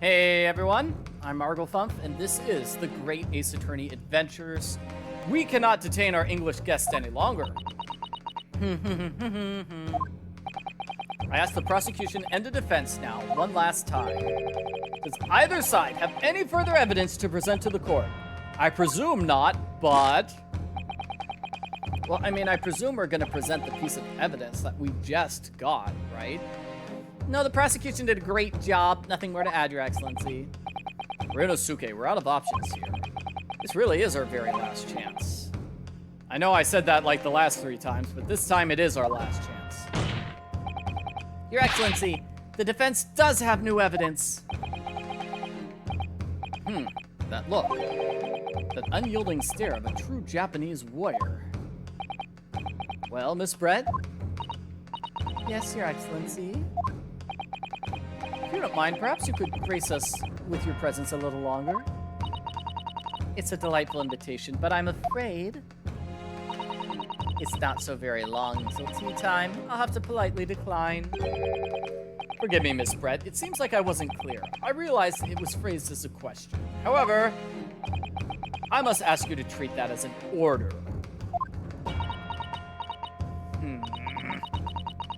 Hey everyone, I'm Arglethump, and this is the Great Ace Attorney Adventures. We cannot detain our English guest any longer. I ask the prosecution and the defense now, one last time. Does either side have any further evidence to present to the court? I presume not, but... Well, I presume we're gonna present the piece of evidence that we just got, right? No, the prosecution did a great job. Nothing more to add, Your Excellency. Ryunosuke, we're out of options here. This really is our very last chance. I know I said that like the last 3 times, but this time it is our last chance. Your Excellency, the defense does have new evidence. That look. That unyielding stare of a true Japanese warrior. Well, Miss Brett? Yes, Your Excellency? If you don't mind, perhaps you could grace us with your presence a little longer. It's a delightful invitation, but I'm afraid it's not so very long until tea time. I'll have to politely decline. Forgive me, Miss Brett. It seems like I wasn't clear. I realized it was phrased as a question. However, I must ask you to treat that as an order.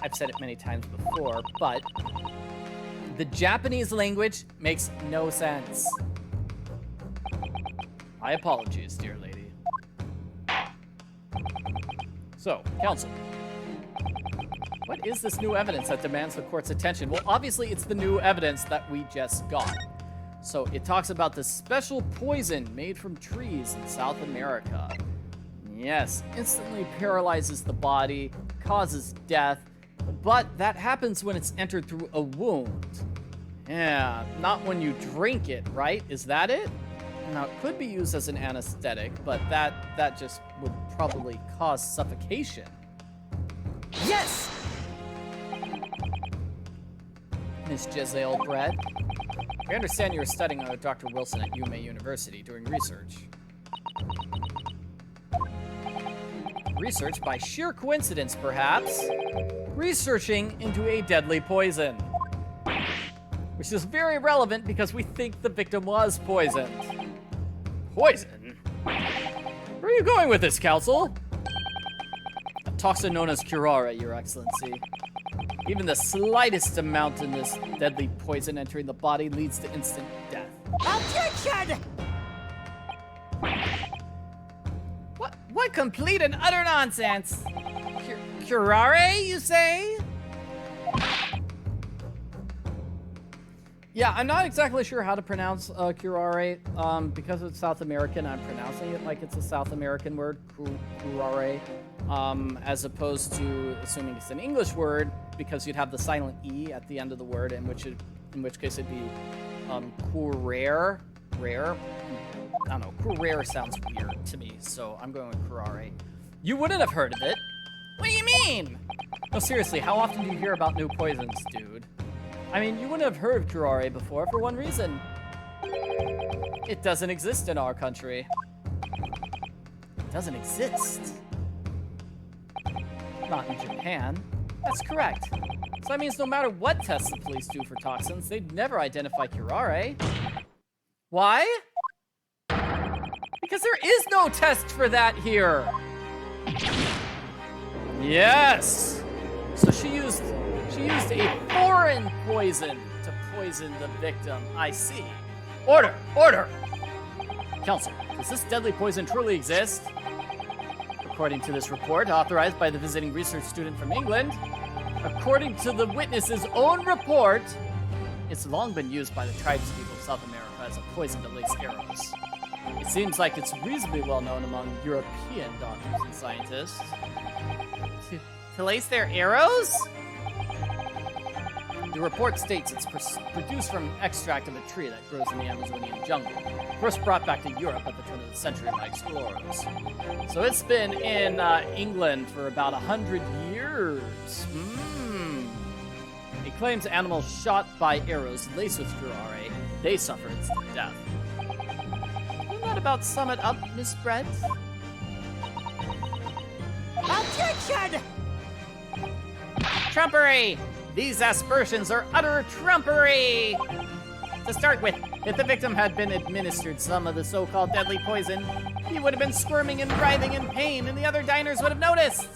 I've said it many times before, but the Japanese language makes no sense. My apologies, dear lady. So, counsel, what is this new evidence that demands the court's attention? Well, obviously, it's the new evidence that we just got. So, it talks about the special poison made from trees in South America. Yes, instantly paralyzes the body, causes death, but that happens when it's entered through a wound. Yeah, not when you drink it, right? Is that it? Now, it could be used as an anesthetic, but that just would probably cause suffocation. Yes! Miss Jezail Brett, I understand you were studying under Dr. Wilson at UMA University doing research. Research by sheer coincidence, perhaps. Researching into a deadly poison. Which is very relevant because we think the victim was poisoned. Poison? Where are you going with this, counsel? A toxin known as Curare, Your Excellency. Even the slightest amount in this deadly poison entering the body leads to instant death. Objection! What complete and utter nonsense? Curare, you say? Yeah, I'm not exactly sure how to pronounce curare. Because it's South American, I'm pronouncing it like it's a South American word, curare, as opposed to assuming it's an English word, because you'd have the silent E at the end of the word, in which case it'd be curare, rare. I don't know, curare sounds weird to me, so I'm going with curare. You wouldn't have heard of it. What do you mean? No, seriously, how often do you hear about new poisons, dude? I mean, you wouldn't have heard of Curare before for one reason. It doesn't exist in our country. It doesn't exist. Not in Japan. That's correct. So that means no matter what tests the police do for toxins, they'd never identify Curare. Why? Because there is no test for that here. Yes! So she used a foreign poison to poison the victim. I see. Order! Order! Counsel, does this deadly poison truly exist? According to this report, authorized by the visiting research student from England, according to the witness's own report, it's long been used by the tribespeople of South America as a poison to lace arrows. It seems like it's reasonably well known among European doctors and scientists. To lace their arrows? The report states it's produced from extract of a tree that grows in the Amazonian jungle, first brought back to Europe at the turn of the century by explorers. So it's been in England for about 100 years. It claims animals shot by arrows laced with curare, they suffer instant death. Wouldn't that about sum it up, Miss Brett? Objection! Trumpery! These aspersions are utter trumpery! To start with, if the victim had been administered some of the so-called deadly poison, he would have been squirming and writhing in pain, and the other diners would have noticed.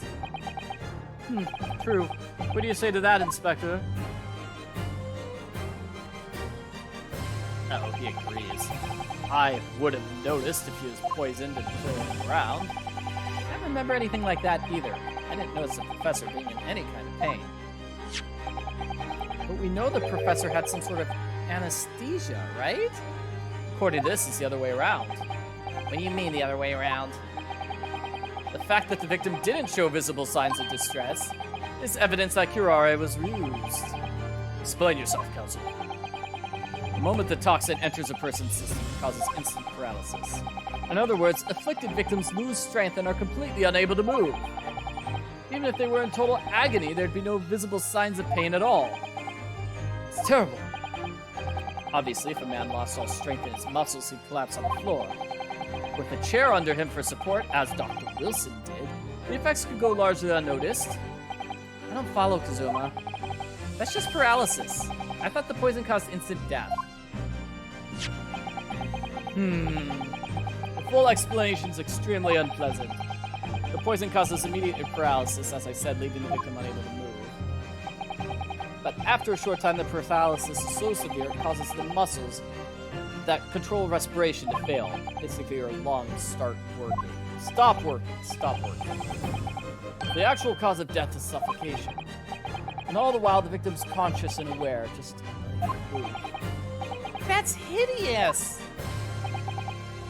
True. What do you say to that, Inspector? Oh, he agrees. I would have noticed if he was poisoned and floating around. I don't remember anything like that either. I didn't notice the professor being in any kind of pain. But we know the professor had some sort of anesthesia, right? According to this, it's the other way around. What do you mean the other way around? The fact that the victim didn't show visible signs of distress is evidence that Curare was used. Explain yourself, Counselor. The moment the toxin enters a person's system, it causes instant paralysis. In other words, afflicted victims lose strength and are completely unable to move. Even if they were in total agony, there'd be no visible signs of pain at all. It's terrible. Obviously, if a man lost all strength in his muscles, he'd collapse on the floor. With a chair under him for support, as Dr. Wilson did, the effects could go largely unnoticed. I don't follow, Kazuma. That's just paralysis. I thought the poison caused instant death. The full explanation's extremely unpleasant. The poison causes immediate paralysis, as I said, leaving the victim unable to move. But after a short time, the paralysis is so severe it causes the muscles that control respiration to fail. Basically, your lungs start working. Stop working. The actual cause of death is suffocation. And all the while, the victim's conscious and aware, just move. That's hideous!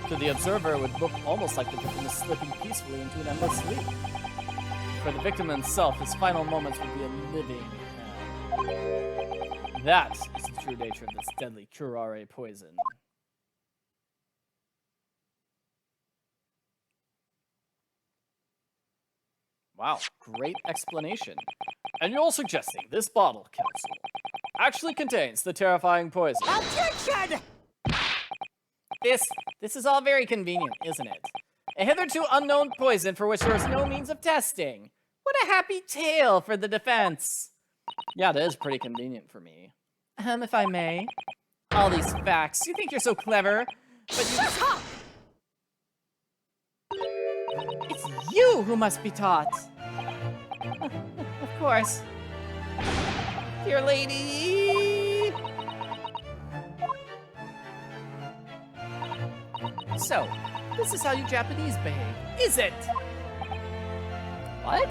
To the observer, it would look almost like the victim is slipping peacefully into an endless sleep. For the victim himself, his final moments would be a living hell. That is the true nature of this deadly Curare poison. Wow, great explanation. And you're suggesting this bottle, Counsel, actually contains the terrifying poison. Objection! This is all very convenient, isn't it? A hitherto unknown poison for which there is no means of testing. What a happy tale for the defense. Yeah, that is pretty convenient for me. If I may. All these facts. You think you're so clever, but you... Shut up! It's you who must be taught. Of course. Dear lady. So, this is how you Japanese behave, is it? What?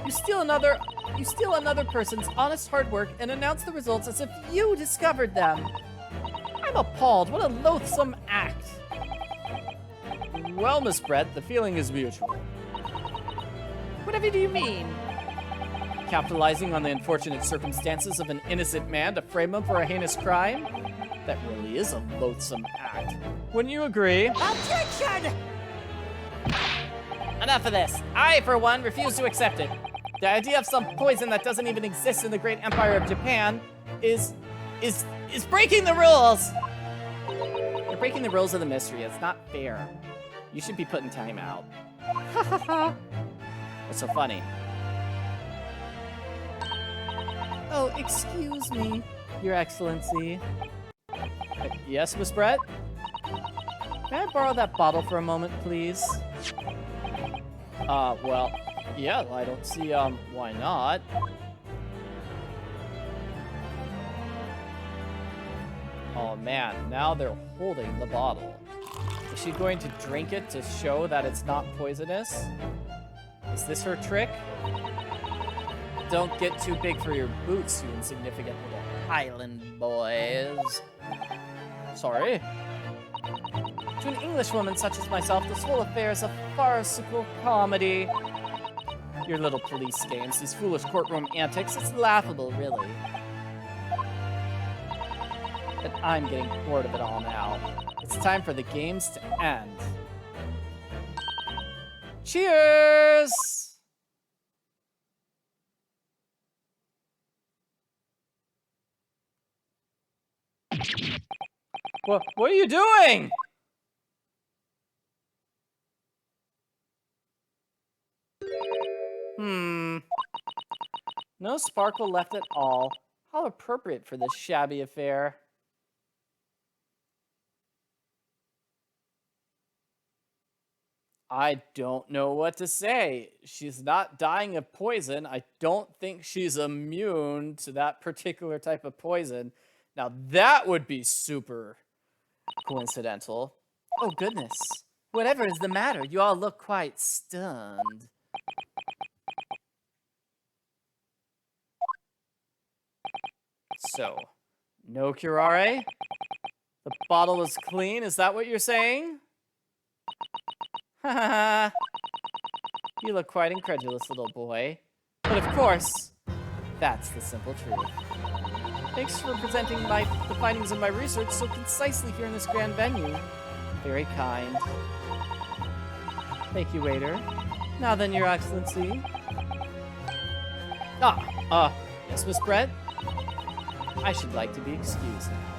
You steal another person's honest hard work and announce the results as if you discovered them. I'm appalled. What a loathsome act. Well, Miss Brett, the feeling is mutual. Whatever do you mean? Capitalizing on the unfortunate circumstances of an innocent man to frame him for a heinous crime? That really is a loathsome act. Wouldn't you agree? Objection! Enough of this. I, for one, refuse to accept it. The idea of some poison that doesn't even exist in the great empire of Japan is breaking the rules. You're breaking the rules of the mystery. It's not fair. You should be put in timeout. Ha ha ha. What's so funny? Oh, excuse me, Your Excellency. Yes, Miss Brett? May I borrow that bottle for a moment, please? Well, yeah, I don't see, why not? Oh man, now they're holding the bottle. Is she going to drink it to show that it's not poisonous? Is this her trick? Don't get too big for your boots, you insignificant little island boys. Sorry. To an Englishwoman such as myself, this whole affair is a farcical comedy. Your little police games, these foolish courtroom antics, it's laughable, really. But I'm getting bored of it all now. It's time for the games to end. Cheers! What are you doing? No sparkle left at all. How appropriate for this shabby affair. I don't know what to say. She's not dying of poison. I don't think she's immune to that particular type of poison. Now, that would be super coincidental. Oh, goodness. Whatever is the matter? You all look quite stunned. So, no curare? The bottle is clean? Is that what you're saying? Ha You look quite incredulous, little boy. But of course, that's the simple truth. Thanks for presenting the findings of my research so concisely here in this grand venue. Very kind. Thank you, waiter. Now then, Your Excellency. Yes, Miss Brett? I should like to be excused now.